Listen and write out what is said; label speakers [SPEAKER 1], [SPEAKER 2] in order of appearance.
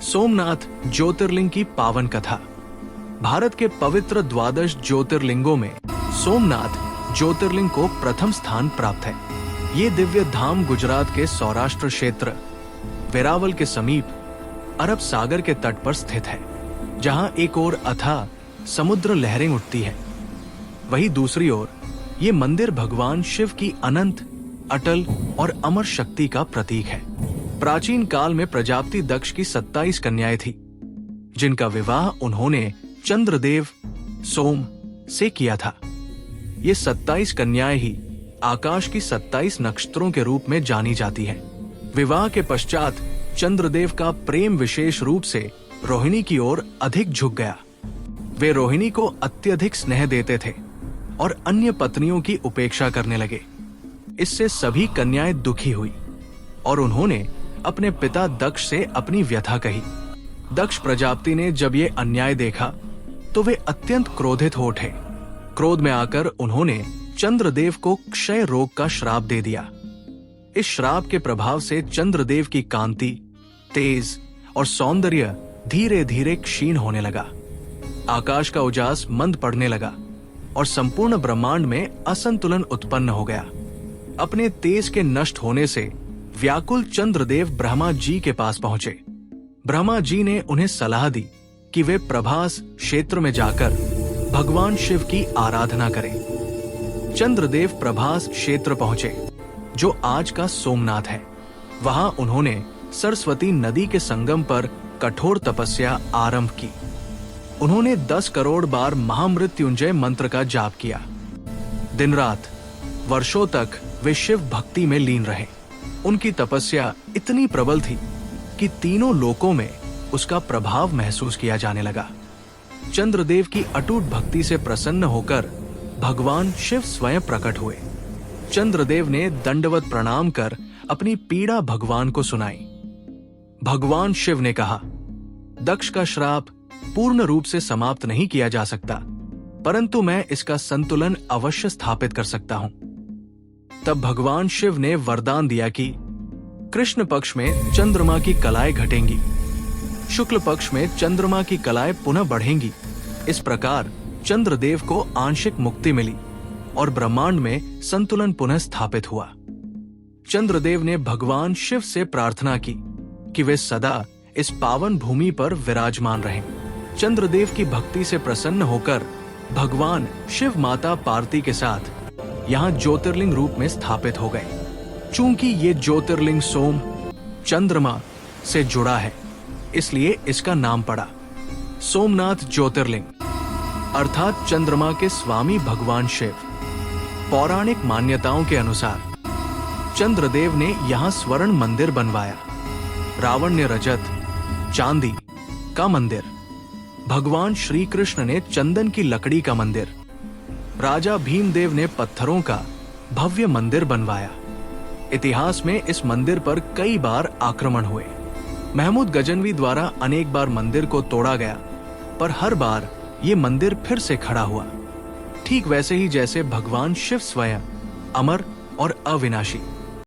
[SPEAKER 1] सोमनाथ ज्योतिर्लिंग की पावन कथा। भारत के पवित्र द्वादश ज्योतिर्लिंगों में सोमनाथ ज्योतिर्लिंग को प्रथम स्थान प्राप्त है। ये दिव्य धाम गुजरात के सौराष्ट्र क्षेत्र वेरावल के समीप अरब सागर के तट पर स्थित है, जहां एक ओर अथाह समुद्र लहरें उठती है, वहीं दूसरी ओर ये मंदिर भगवान शिव की अनंत, अटल और अमर शक्ति का प्रतीक है। प्राचीन काल में प्रजापति दक्ष की 27 कन्याएं थी, जिनका विवाह उन्होंने चंद्रदेव सोम से किया था। ये 27 कन्याएं ही आकाश की 27 नक्षत्रों के रूप में जानी जाती हैं। विवाह के पश्चात चंद्रदेव का प्रेम विशेष रूप से रोहिणी की ओर अधिक झुक गया। वे रोहिणी को अत्यधिक स्नेह देते थे और अन्य पत्नियों की उपेक्षा करने लगे। इससे सभी कन्याएं दुखी हुई और उन्होंने अपने पिता दक्ष से अपनी व्यथा कही। दक्ष प्रजापति ने जब ये अन्याय देखा तो वे अत्यंत क्रोधित हो उठे। क्रोध में आकर उन्होंने चंद्रदेव को क्षय रोग का श्राप दे दिया। इस श्राप के प्रभाव से चंद्रदेव की कांति, तेज और सौंदर्य धीरे धीरे क्षीण होने लगा। आकाश का उजास मंद पड़ने लगा और संपूर्ण ब्रह्मांड में असंतुलन उत्पन्न हो गया। अपने तेज के नष्ट होने से व्याकुल चंद्रदेव ब्रह्मा जी के पास पहुंचे। ब्रह्मा जी ने उन्हें सलाह दी कि वे प्रभास क्षेत्र में जाकर भगवान शिव की आराधना करें। चंद्रदेव प्रभास क्षेत्र पहुंचे, जो आज का सोमनाथ है। वहां उन्होंने सरस्वती नदी के संगम पर कठोर तपस्या आरंभ की। उन्होंने 10 करोड़ बार महामृत्युंजय मंत्र का जाप किया। दिन रात वर्षों तक वे शिव भक्ति में लीन रहे। उनकी तपस्या इतनी प्रबल थी कि तीनों लोकों में उसका प्रभाव महसूस किया जाने लगा। चंद्रदेव की अटूट भक्ति से प्रसन्न होकर भगवान शिव स्वयं प्रकट हुए। चंद्रदेव ने दंडवत प्रणाम कर अपनी पीड़ा भगवान को सुनाई। भगवान शिव ने कहा, दक्ष का श्राप पूर्ण रूप से समाप्त नहीं किया जा सकता, परंतु मैं इसका संतुलन अवश्य स्थापित कर सकता हूं। तब भगवान शिव ने वरदान दिया कि कृष्ण पक्ष में चंद्रमा की कलाएं घटेंगी, शुक्ल पक्ष में चंद्रमा की कलाएं पुनः बढ़ेंगी। इस प्रकार चंद्रदेव को आंशिक मुक्ति मिली और ब्रह्मांड में संतुलन पुनः स्थापित हुआ। चंद्रदेव ने भगवान शिव से प्रार्थना की कि वे सदा इस पावन भूमि पर विराजमान रहें। चंद्रदेव की भक्ति से प्रसन्न होकर भगवान शिव माता पार्वती के साथ यहाँ ज्योतिर्लिंग रूप में स्थापित हो गए। चूंकि ये ज्योतिर्लिंग सोम चंद्रमा से जुड़ा है, इसलिए इसका नाम पड़ा सोमनाथ ज्योतिर्लिंग, अर्थात चंद्रमा के स्वामी भगवान शिव। पौराणिक मान्यताओं के अनुसार चंद्रदेव ने यहाँ स्वर्ण मंदिर बनवाया, रावण ने रजत चांदी का मंदिर, भगवान श्री कृष्ण ने चंदन की लकड़ी का मंदिर, राजा भीमदेव ने पत्थरों का भव्य मंदिर बनवाया। इतिहास में इस मंदिर पर कई बार आक्रमण हुए। महमूद गजनवी द्वारा अनेक बार मंदिर को तोड़ा गया, पर हर बार ये मंदिर फिर से खड़ा हुआ, ठीक वैसे ही जैसे भगवान शिव स्वयं अमर और अविनाशी।